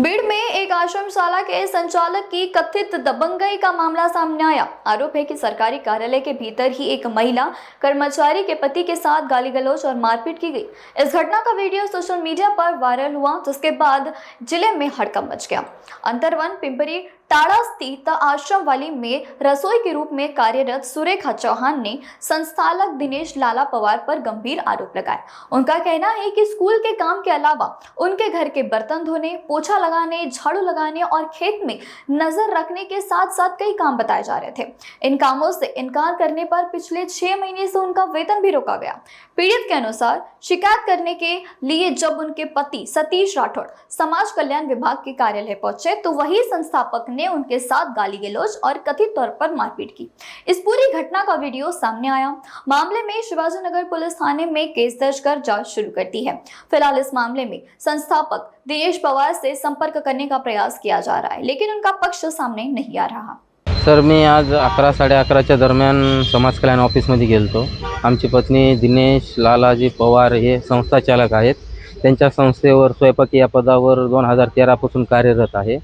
बीड़ में एक आश्रमशाला के संचालक की कथित दबंगई का मामला सामने आया। आरोप है कि सरकारी कार्यालय के भीतर ही एक महिला कर्मचारी के पति के साथ गाली गलौज और मारपीट की गई। इस घटना का वीडियो सोशल मीडिया पर वायरल हुआ, जिसके बाद जिले में हड़कंप मच गया। अंतरवन पिंपरी टाड़ा स्थित आश्रम वाली में रसोई के रूप में कार्यरत सुरेखा चौहान ने संचालक दिनेश लाला पवार पर गंभीर आरोप लगाए। उनका कहना है कि स्कूल के काम के अलावा उनके घर के बर्तन धोने, पोछा लगाने, झाड़ू लगाने और खेत में नजर रखने के साथ साथ कई काम बताए जा रहे थे। इन कामों से इनकार करने पर पिछले 6 महीने से उनका वेतन भी रोका गया। पीड़ित के अनुसार शिकायत करने के लिए जब उनके पति सतीश राठौड़ समाज कल्याण विभाग के कार्यालय पहुंचे तो वही संस्थापक ने उनके साथ गाली गलौज और कथित तौर पर मारपीट की। इस पूरी घटना का वीडियो सामने आया। मामले में शिवाजीनगर पुलिस थाने में केस दर्ज कर जांच शुरू कर दी है। फिलहाल इस मामले में संस्थापक दिनेश पवार से संपर्क करने का प्रयास किया जा रहा है, लेकिन उनका पक्ष सामने नहीं आ रहा। सर, मी आज 11-11:30च्या दरम्यान समाज कल्याण ऑफिसमध्ये गेलतो। आमची पत्नी दिनेश लालाजी पवार हे संस्थाचालक आहेत। त्यांच्या संस्थेवर स्वयंपाकी या पदावर 2013 पासून कार्यरत आहे।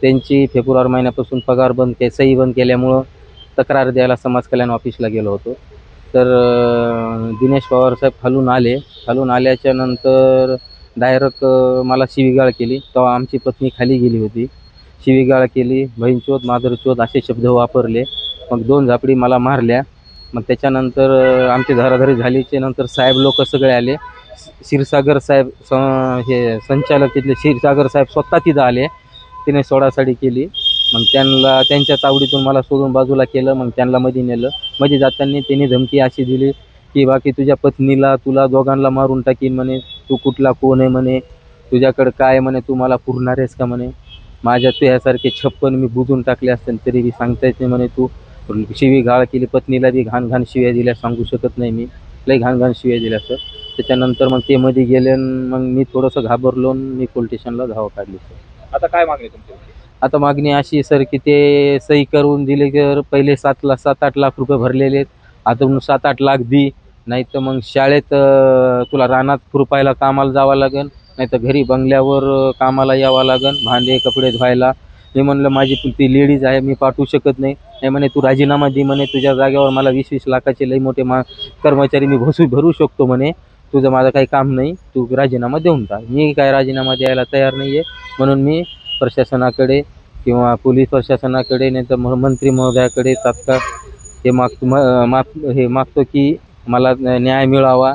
त्यांची फेब्रुवारी महिन्यापासून पगार सही बंद केल्यामुळं तक्रार द्यायला समाज कल्याण ऑफिसला गेलो होतो। तर दिनेश पवार साहेब खालून आल्याच्या नंतर डायरेक्ट मला शिवीगाळ केली। तेव्हा आमची पत्नी खाली गेली होती। शिवीगाळ केली, बहीणचोद, मादरचोद असे शब्द वापरले। मग 2 झापडी मला मारल्या। मग त्याच्यानंतर आमची धराधरी झालीच्या नंतर साहेब लोक सगळे आले। क्षीरसागर साहेब हे संचालक तिथले क्षीरसागर साहेब स्वतः तिथं आले। तिने सोडासाडी केली। मग त्यांच्या तावडीतून मला सोडून बाजूला केलं। मग त्यांना मध्ये नेलं। मध्ये जाताना त्यांनी धमकी अशी दिली की बाकी तुझ्या पत्नीला, तुला दोघांना मारून टाकीन म्हणे, तू कुठला कोण आहे म्हणे, तुझ्याकडे काय म्हणे, तू मला पुरणार आहेस का म्हणे, माझ्या तुझ्यासारखे 56 मी बुजून टाकले असते तरी बी सांगता येत नाही म्हणे, तू शिवीगाळ केली, पत्नीला बी घाण शिव्या दिल्या, सांगू शकत नाही मी, लई घाण शिव्या दिल्या सर। त्याच्यानंतर मग ते मध्ये गेले। मग मी थोडंसं घाबरलो, मी पोलीस स्टेशनला धाव काढली सर। आता काय मागणी तुमची? आता मागणी अशी सर की ते सही करून दिले तर पहिले 7-8 लाख रुपये भरलेले आहेत। आता 7-8 लाख दी, नाही तर मग शाळेत तुला रानात खुरपायला कामाला जावं लागेल, नाही तर घरी बंगल्यावर कामाला यावं लागेल, भांडे कपडे धुवायला। मी म्हणलं माझी ती लेडीज आहे, मी पाठवू शकत नाही। नाही म्हणे तू राजीनामा दे म्हणे, तुझ्या जागेवर मला 20-20 लाखाचे लई मोठे कर्मचारी मी भरू शकतो म्हणे, तुझं माझं काही काम नाही, तू राजीनामा देऊन टाक। मी काय राजीनामा द्यायला तयार नाही आहे। म्हणून मी प्रशासनाकडे किंवा पोलीस प्रशासनाकडे, नाही तर मंत्री महोदयाकडे तात्काळ हे मागतो की मला न्याय मिळावा।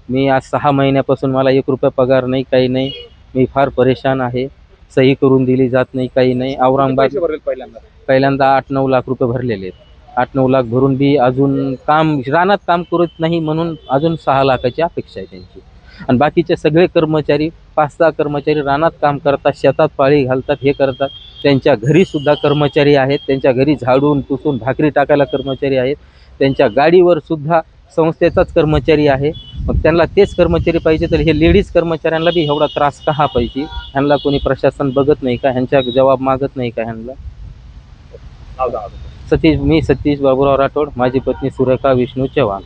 मी आज 6 महिन्यापासून मला 1 रुपया पगार नाही, काही नाही, मी फार परेशान आहे। सही करून दिली जात नाही, काही नाही। औरंगाबाद पहिल्यांदा 8-9 लाख रुपये भरलेले आहेत। 8-9 लाख भरून बी अजून रानात काम करत नाही, म्हणून अजून 6 लाखाची अपेक्षा आहे त्यांची। आणि बाकीचे सगळे कर्मचारी 5-6 कर्मचारी रानात काम करतात, शेतात पाळी घालतात, हे करतात। त्यांच्या घरी सुद्धा कर्मचारी आहेत, त्यांच्या घरी झाडून पुसून भाकरी टाकायला कर्मचारी आहेत, त्यांच्या गाडीवर सुद्धा संस्थेचाच कर्मचारी आहे। मग त्यांना तेच कर्मचारी पाहिजे, तर हे लेडीज कर्मचाऱ्यांना बी एवढा त्रास का पाहिजे? ह्यांना कोणी प्रशासन बघत नाही का? ह्यांच्या जबाब मागत नाही का ह्यांना? मी सतीश बाबूराव राठोड, माझी पत्नी सुरेखा विष्णू चव्हाण।